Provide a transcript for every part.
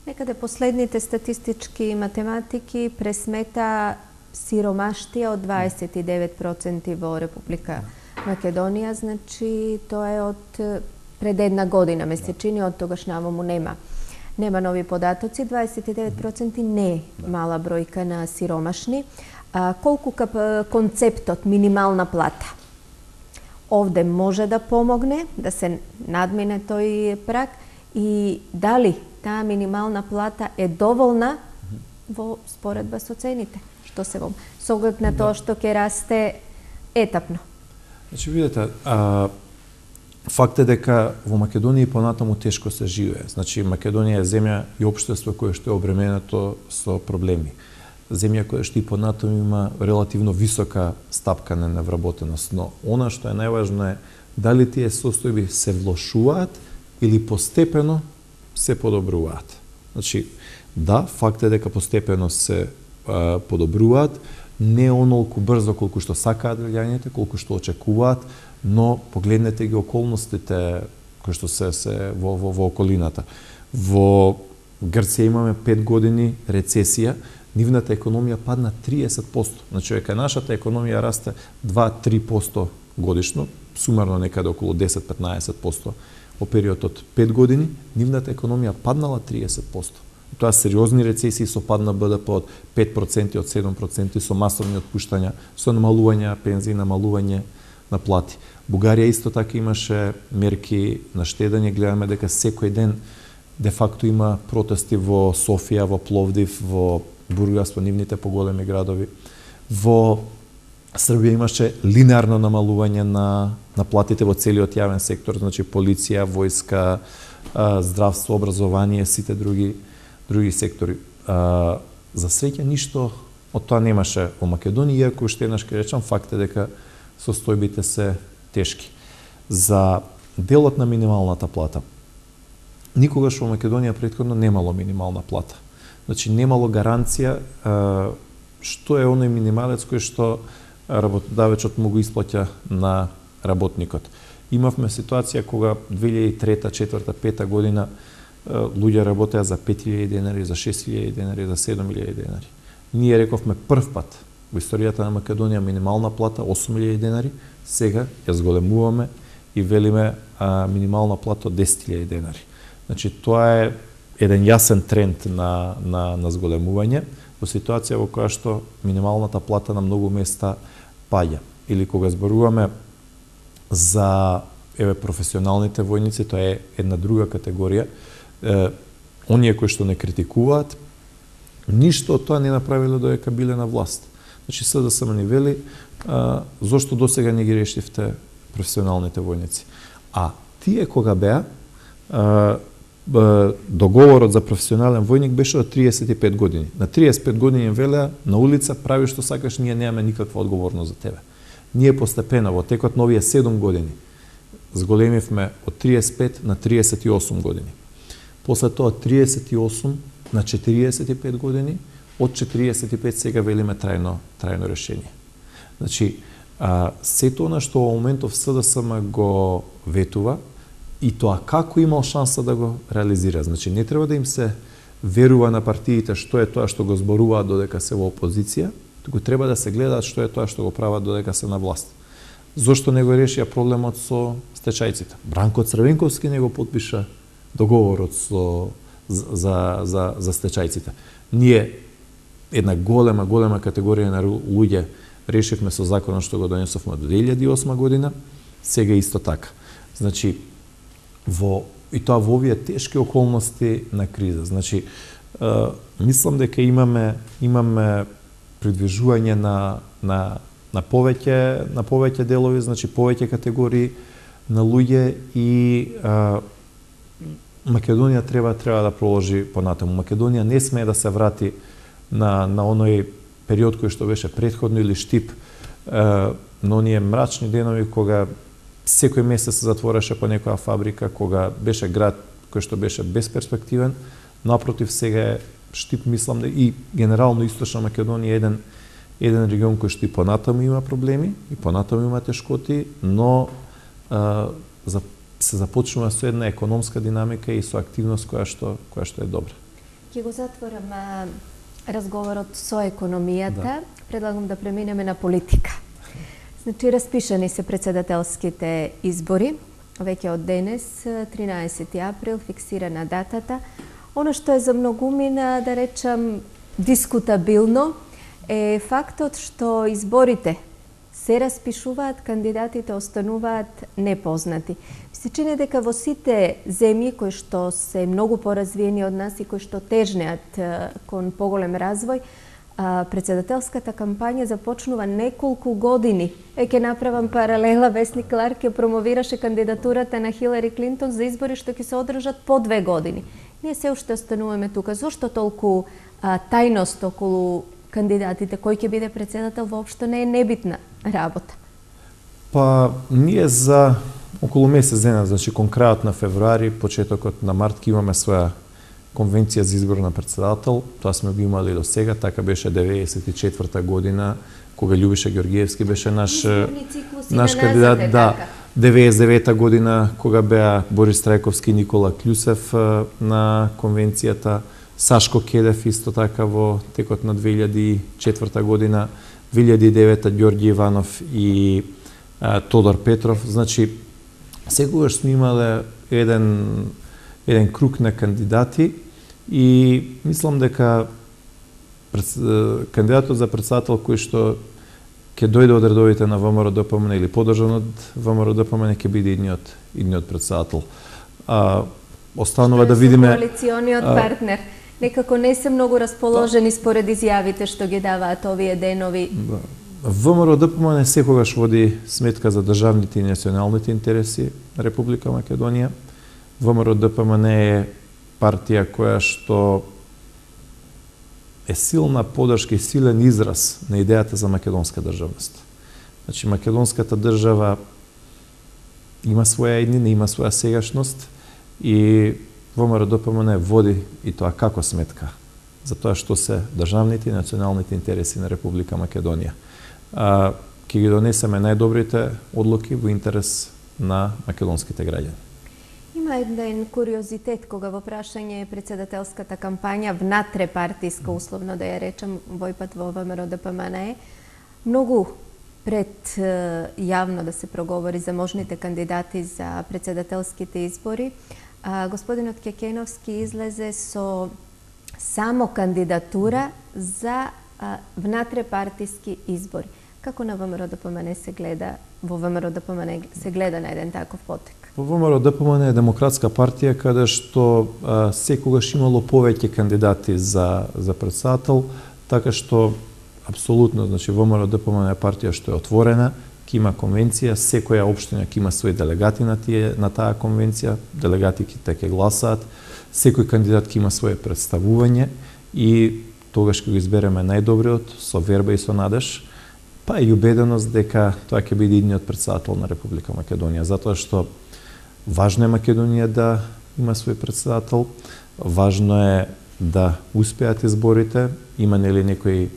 Некаде последните статистички математики пресмета сиромаштија од 29% во Република Македонија, значи тоа е од пред една година, ме се чини, од тогаш наваму нема нови податоци. 29% не е мала бројка на сиромашни. Колку концептот минимална плата овде може да помогне да се надмине тој праг и дали таа минимална плата е доволна во споредба со цените? Што се во со оглед на тоа што ќе расте етапно? Значи, видете, факт е дека во Македонија и понатаму тешко се живее. Значи, Македонија е земја и општество кое што е обременето со проблеми. Земја која што и понатаму има релативно висока стапка на невработеност, но она што е најважно е дали тие состојби се влошуваат или постепено се подобруваат. Значи, да, факт е дека постепено се подобруваат, не онолку брзо колку што сакаат граѓаните, колку што очекуваат, но погледнете ги околностите кои што се во околината. Во Грција имаме 5 години рецесија, нивната економија падна 30%. Значи, века нашата економија расте 2-3% годишно, сумарно некаде околу 10-15%. Во период од 5 години, нивната економија паднала 30%. Тоа сериозни рецесии со пад на БДП од 5%, од 7%, со масовни отпуштања, со намалување пензии, намалување на плати. Бугарија исто така имаше мерки на штедење, гледаме дека секој ден де факто има протести во Софија, во Пловдив, во Бургас, во нивните поголеми градови. Во Србија имаше линеарно намалување на платите во целиот јавен сектор, значи полиција, војска, здравство, образование, сите други сектори. За среќа ништо од тоа немаше во Македонија, иако уште еднаш ќе речам, факт е дека состојбите се тешки. За делот на минималната плата, никогаш во Македонија претходно немало минимална плата. Значи немало гаранција што е оној минималец кој што работодавецот му го исплаќа на работникот. Имавме ситуација кога 2003, 2004, 2005 година луѓе работеа за 5000 денари, за 6000 денари, за 7000 денари. Ние рековме прв пат во историјата на Македонија минимална плата 8000 денари, сега ја зголемуваме и велиме минимална плата од 10000 денари. Значи тоа е еден јасен тренд на зголемување во ситуација во која што минималната плата на многу места паѓа. Или кога зборуваме за професионалните војници, тоа е една друга категорија. Оние кои што не критикуваат, ништо од тоа не направиле додека биле на власт. Значи СДСМ ни вели зошто досега не ги решивте професионалните војници. А тие кога беа договорот за професионален војник беше од 35 години. На 35 години им велеа на улица прави што сакаш, ние немаме никаква одговорност за тебе. Ние постепено во текот на овие 7 години зголемивме од 35 на 38 години. После тоа 38 на 45 години, од 45 сега велиме трајно решение. Значи, сето она што во моментов СДСМ го ветува, и тоа како имал шанса да го реализира. Значи, не треба да им се верува на партиите што е тоа што го зборуваат додека се во опозиција, туку треба да се гледаат што е тоа што го прават додека се на власт. Зошто не го решија проблемот со стечајците? Бранко Црвенковски не го потпиша договорот за стечајците. Ние, една голема категорија на луѓе, решивме со законот што го донесовме до 2008 година, сега исто така. Значи, и тоа во овие тешки околности на криза. Значи, мислам дека имаме придвижување на повеќе делови, значи повеќе категории на луѓе и Македонија треба да проложи понатаму. Македонија не смее да се врати на оној период кој што беше претходно или штип на оние мрачни денови кога секој месец се затвореше по некоја фабрика, кога беше град кој што беше безперспективен. Напротив, сега е штип, мислам, и генерално Источна Македонија е еден регион кој што и понатаму има проблеми, и понатаму има тешкоти, но се започнува со една економска динамика и со активност која што е добра. Ќе го затворам разговорот со економијата. Предлагам да преминеме на политика. Значи, распишани се председателските избори. Веќе од денес, 13 април, фиксирана датата. Оно што е за многумина, да речам, дискутабилно, е фактот што изборите се распишуваат, кандидатите остануваат непознати. Се чини дека во сите земји кои што се многу поразвиени од нас и кои што тежнеат кон поголем развој, председателската кампања започнува неколку години. Ќе направам паралела, Весник Кларк ја промовираше кандидатурата на Хилари Клинтон за избори што ќе се одржат по 2 години. Ние се уште остануваме тука. Зошто толку тајност околу кандидатите, кој ќе биде председател, воопшто не е небитна работа? Па, ние за околу месец дена, значи кон крајот на февруари, почетокот на март, ќе имаме своја конвенција за избор на председател. Тоа сме го имали до сега, така беше 94-та година, кога Љубиша Ѓоргиевски беше наш кандидат. Да, 99-та година, кога беа Борис Трајковски и Никола Клюсев на конвенцијата, Сашко Кедев исто така во текот на 2004 година, 2009 Ѓорѓи Иванов и Тодор Петров. Значи, секогаш сме имале еден круг на кандидати и мислам дека кандидатот за председател кој што ќе дојде од редовите на ВМРО-ДПМН или подржан од ВМРО-ДПМН ќе биде идниот председател. Останува да видиме коалициониот партнер. Некако не се многу расположени според изјавите што ги даваат овие денови. ВМРО-ДПМН секогаш води сметка за државните и националните интереси на Република Македонија. ВМРО-ДПМН е партија која што е силна подршка и силен израз на идејата за македонска државност. Значи, македонската држава има своја иднина, има своја сегашност и ВМРО-ДПМН води и тоа како сметка за тоа што се државните и националните интереси на Република Македонија. Ќе ги донесеме најдобрите одлуки во интерес на македонските граѓани. Има еден куриозитет кога во прашање е председателската кампања внатре партиска, условно да ја речем, војпат во ВМРО-ДПМН е многу пред јавно да се проговори за можните кандидати за председателските избори. Господинот Кекеновски излезе со само кандидатура за внатре партиски избори. Како на ВМРО-ДПМН се гледа, во ВМРО-ДПМН се гледа на еден таков потек? Во ВМРО-ДПМН е демократска партија каде што секогаш имало повеќе кандидати за председател, така што апсолутно, значи ВМРО-ДПМН е партија што е отворена, ќе има конвенција, секоја општина ќе има своји делегати на таа конвенција, делегатите ќе гласаат, секој кандидат ќе има свое представување и тогаш ќе го избереме најдобриот со верба и со надеж, па и убеденост дека тоа ќе биде идниот председател на Република Македонија, затоа што важно е Македонија да има свој председател, важно е да успеат изборите, има нели некои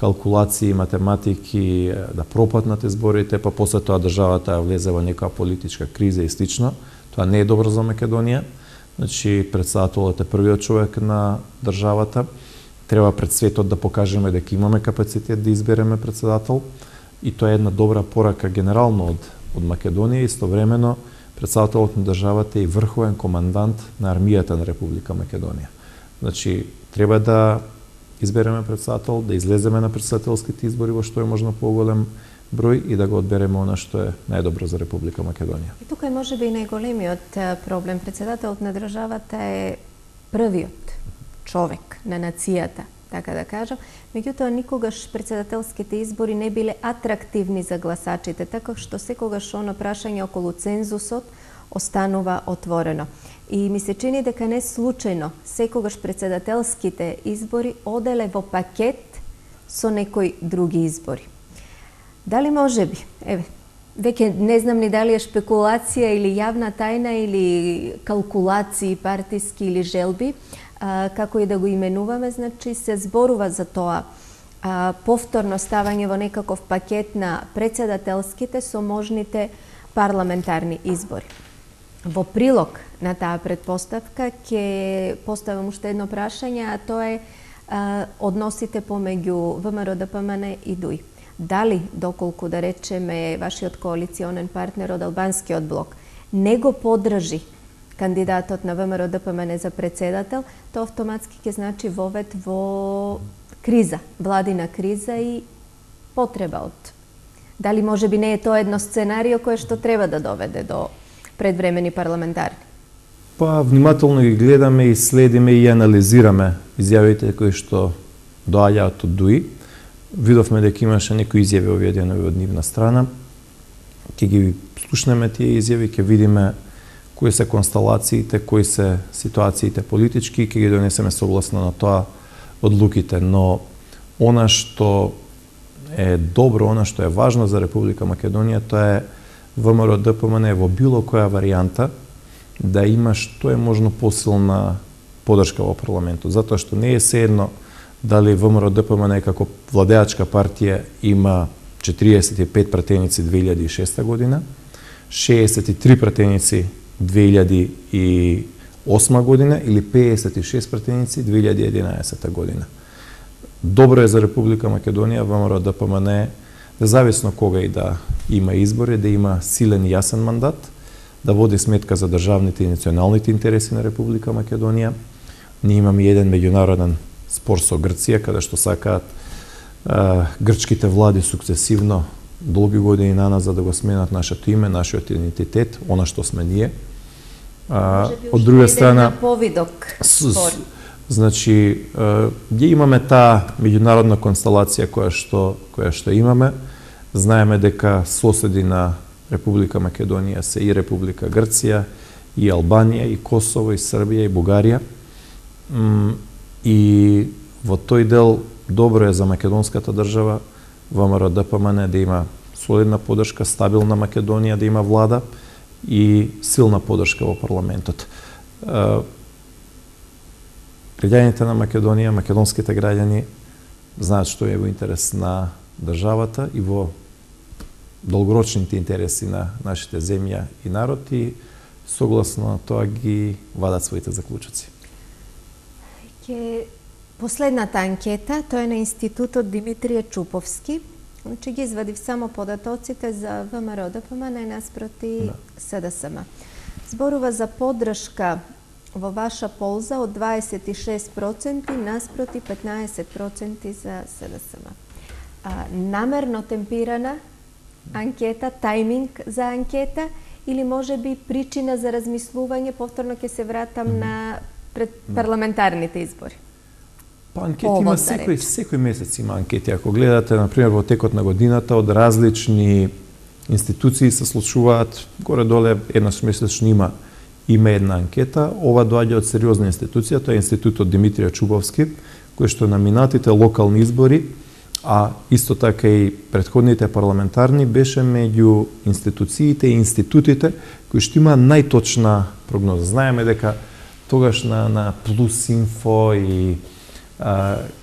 калкулации, математики да пропатнат изборите, па после тоа државата влезе во некоја политичка криза и слично. Тоа не е добро за Македонија. Значи, председателот е првиот човек на државата. Треба пред светот да покажеме дека имаме капацитет да избереме председател и тоа е една добра порака генерално од Македонија. Истовремено, председателот на државата е и врховен командант на армијата на Република Македонија. Значи, треба да избереме председател, да излеземе на председателските избори во што е можно поголем број и да го одбереме она што е најдобро за Република Македонија. И тука е можеби и најголемиот проблем. Председателот на државата е првиот човек на нацијата, така да кажам. Меѓутоа, никогаш председателските избори не биле атрактивни за гласачите, така што секогаш оно прашање околу цензусот останува отворено. И ми се чини дека не случајно секогаш председателските избори оделе во пакет со некои други избори. Дали можеби, веќе не знам ни дали е шпекулација или јавна тајна или калкулации партиски или желби, како и да го именуваме, значи се зборува за тоа повторно ставање во некаков пакет на председателските со можните парламентарни избори. Во прилог на таа предпоставка ќе поставам уште едно прашање, а тоа е односите помеѓу ВМРО ДПМН и ДУИ. Дали, доколку да речеме вашиот коалиционен партнер од албанскиот блок не го подржи кандидатот на ВМРО ДПМН за председател, тоа автоматски ќе значи вовед во криза, владина криза и потреба од. Дали може би не е тоа едно сценарио кое што треба да доведе до предвремени парламентарни? Па, внимателно ги гледаме и следиме и анализираме изјавите кои што доаѓаат од ДУИ. Видовме дека имаше некои изјави оведени од нивна страна. Ќе ги слушнеме тие изјави, ќе видиме кои се констелациите, кои се ситуациите политички и ќе ги донесеме согласно на тоа одлуките. Но она што е добро, она што е важно за Република Македонија, тоа е ВМРО ДПМН во било која варијанта да има што е можно посилна подршка во парламентот, затоа што не е сеедно дали ВМРО ДПМН како владеачка партија има 45 пратеници 2006 година, 63 пратеници 2008 година или 56 пратеници 2011 година. Добро е за Република Македонија ВМРО ДПМН, независно кога и да има избори, да има силен и јасен мандат, да води сметка за државните и националните интереси на Република Македонија. Ние имаме еден меѓународен спор со Грција, каде што сакаат грчките влади сукцесивно долги години наназад да го сменат нашето име, нашиот идентитет, она што сме ние. Од друга страна, повидок спор. Значи, ги имаме таа меѓународна констелација која што имаме. Знаеме дека соседи на Република Македонија се и Република Грција, и Албанија, и Косово, и Србија, и Бугарија. И во тој дел добро е за македонската држава, ВМРО ДПМН да има солидна поддршка, стабилна Македонија да има влада и силна поддршка во парламентот. Граѓаните на Македонија, македонските граѓани знаат што е во интерес на државата и во долгорочните интереси на нашите земја и народ и согласно на тоа ги вадат своите заклучоци. Последната анкета, тоа е на Институтот Димитрije Чуповски. Значи ги извадив само податоците за ВМРО ДПМН наспроти СДСМ. Зборува за поддршка во ваша полза од 26% наспроти 15% за СДСМ. Намерно темпирана анкета, тајминг за анкета или може би причина за размислување, повторно ќе се вратам на пред парламентарните избори? Па анкети има секој месец има анкети. Ако гледате, например, во текот на годината од различни институции се случуваат, горе-доле еднаш месечно има една анкета. Ова доаѓа од сериозна институција, тоа е Институтот Димитрije Чуповски, кој што на минатите локални избори, а исто така и претходните парламентарни, беше меѓу институциите и институтите кои што има најточна прогноза. Знаеме дека тогаш на Плюс Инфо и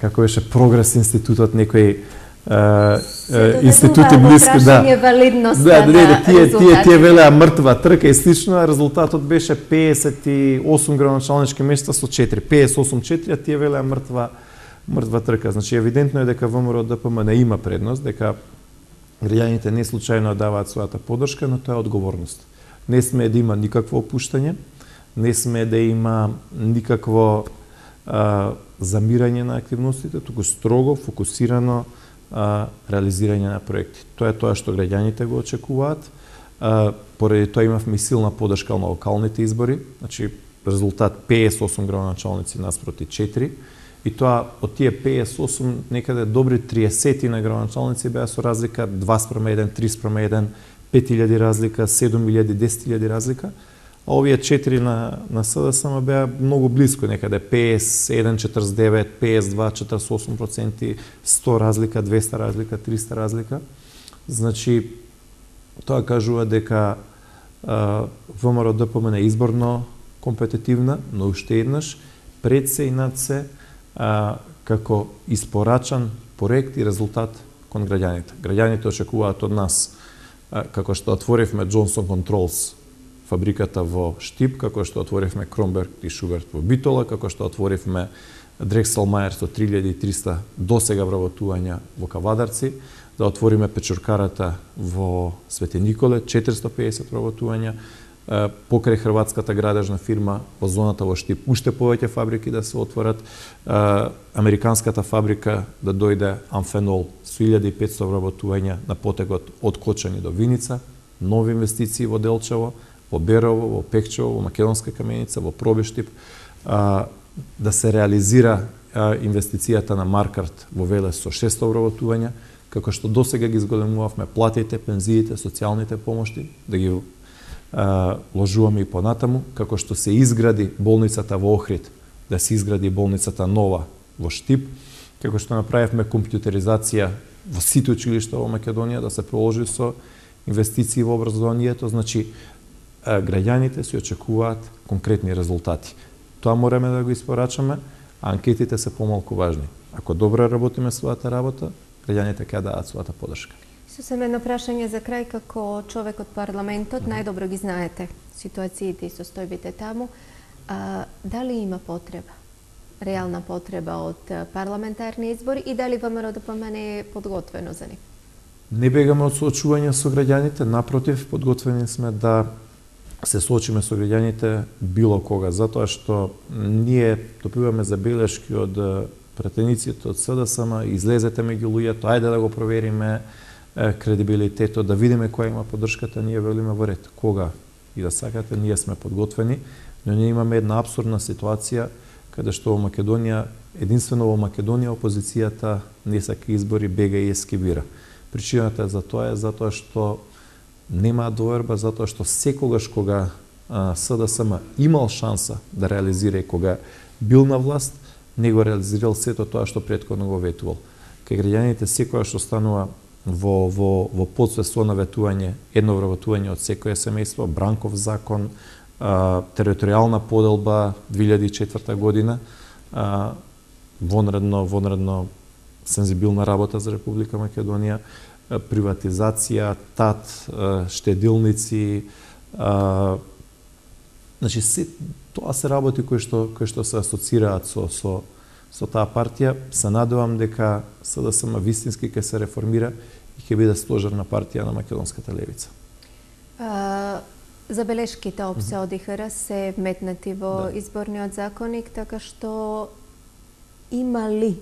како беше Прогрес институтот, некои институти блиски, тие велеа мртва трка и слично, а резултатот беше 58 градоначалнички места со 4, 58-4, а тие велеа мртва трка. Значи, евидентно е дека ВМРО ДПМН има предност, дека граѓаните не случајно даваат својата поддршка, но тоа е одговорност. Не сме да има никакво опуштање, не сме да има никакво замирање на активностите, туку строго, фокусирано реализирање на проекти. Тоа е тоа што граѓаните го очекуваат. Поради тоа имавме силна поддршка на локалните избори, значи резултат 58 градоначалници наспроти 4. И тоа од тие 58 некаде добри 30 на градоначалници беа со разлика 2:1, 3:1, 5000 разлика, 7000, 10.000 разлика. А овие 4 на СДСМ беа многу близко, некаде 51-49, 52-48%, 100 разлика, 200 разлика, 300 разлика. Значи, тоа кажува дека ВМРО ДПМН е изборно компетитивна, но уште еднаш, пред се и над се, како испорачан проект и резултат кон граѓаните. Граѓаните очекуваат од нас, како што отворивме Johnson Controls фабриката во Штип, како што отворивме Кромберг и Шуберт во Битола, како што отворивме Дрекселмајер со 3300 досега вработувања во Кавадарци, да отвориме печуркарата во Свети Николе, 450 вработувања, покрај хрватската градежна фирма во зоната во Штип, уште повеќе фабрики да се отворат, американската фабрика да дојде Амфенол со 1500 вработувања на потегот од Кочани до Виница, нови инвестиции во Делчево, во Берово, во Пекчево, во Македонска каменица, во Пробештип, да се реализира инвестицијата на Маркарт во Велес со 600 вработувања, како што досега ги зголемувавме платите, пензиите, социјалните помошти, да ги ложуваме и понатаму, како што се изгради болницата во Охрид, да се изгради болницата нова во Штип, како што направивме компјутеризација во сите училишта во Македонија, да се проложи со инвестиции во образованието, значи граѓаните се очекуваат конкретни резултати. Тоа мораме да го испорачаме, а анкетите се помалку важни. Ако добро работиме својата работа, граѓаните ќе дадат својата поддршка. Сосем едно прашање за крај, како човек од парламентот, најдобро ги знаете ситуациите и состојбите таму. Дали има потреба, реална потреба од парламентарни избори и дали ВМРО-ДПМН е подготвено за нив? Не бегаме од соочување со граѓаните, напротив, подготвени сме да се соочиме со граѓаните било кога, затоа што ние добиваме забелешки од пратениците од СДСМ, излезете меѓу луѓето, ајде да го провериме кредибилитетот, да видиме која има поддршката, ние велиме во ред. Кога и да сакате, ние сме подготвени, но ние имаме една абсурдна ситуација каде што во Македонија, единствено во Македонија опозицијата не сака избори, бега и ескивира. Причината за тоа е затоа што нема доверба, затоа што секогаш кога СДСМ имал шанса да реализира и кога бил на власт, не го реализирал сето тоа што претходно го ветувал. Кај граѓаните секогаш останува во подсвест наветување, едно вработување од секое семејство, Бранков закон, територијална поделба 2004 година, вонредно сензибилна работа за Република Македонија, приватизација, ТАТ, штедилници, значи тоа се работи кои што се асоцираат со таа партија. Се надевам дека СДСМ вистински ќе се реформира и ќе биде стожерна партија на македонската левица. Забелешките ОПСЕ од ИХР се метнати во изборниот законник, така што има ли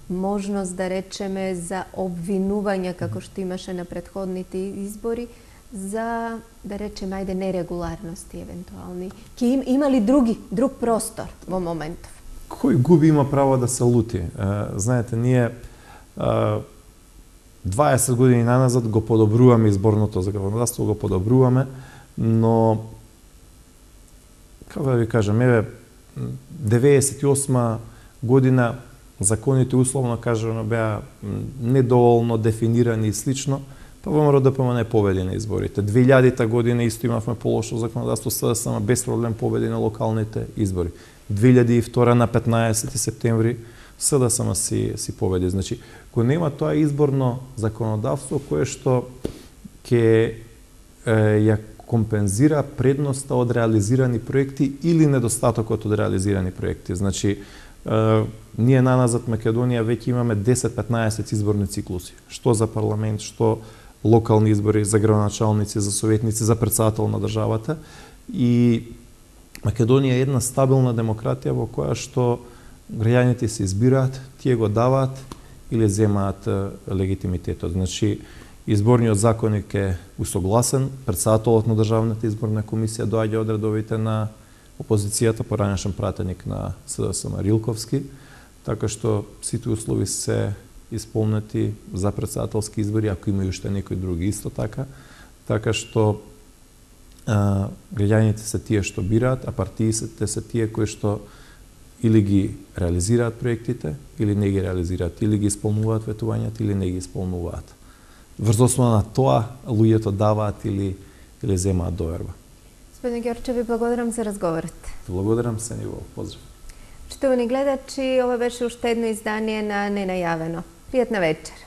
можност да речеме за обвинување како што имаше на претходните избори за, да речеме, ајде, нерегуларности евентуални? Има ли друг простор во моментов? Кој губи има право да се лути. Знаете, ние 20 години наназад го подобруваме изборното законодавство, го подобруваме, но како да ви кажам, 98 година законите условно кажано беа недоволно дефинирани и слично, па ВМРО-ДПМН победи на изборите. 2000 година исто имавме полошо законодавство, СДСМ без проблем победи на локалните избори. 2002 на 15 септември СДСМ си победи. Значи, го нема тоа изборно законодавство кое што ќе ја компензира предноста од реализирани проекти или недостатокот од реализирани проекти. Значи, ние наназад Македонија веќе имаме 10-15 изборни циклуси. Што за парламент, што локални избори, за градоначалници, за советници, за претседател на државата. И Македонија е една стабилна демократија во која што граѓаните се избираат, тие го даваат или земаат легитимитетот. Значи, изборниот законник е усогласен, претседателот на Државната изборна комисија доаѓа од редовите на опозицијата, поранешен пратеник на СДСМ Рилковски, така што сите услови се исполнети за претседателски избори, ако има и уште некои други исто така. Така што граѓаните се тие што бираат, а партиите се тие кои што или ги реализираат проектите, или не ги реализираат, или ги исполнуваат ветувањата, или не ги исполнуваат. Врз основа на тоа, луѓето даваат или земаат доверба. Господин Ѓорче, ви благодарам за разговорот. Благодарам се, Ниво. Поздрав. Читувани гледачи, ова беше уште едно издание на Ненајавено. Пријатна вечер.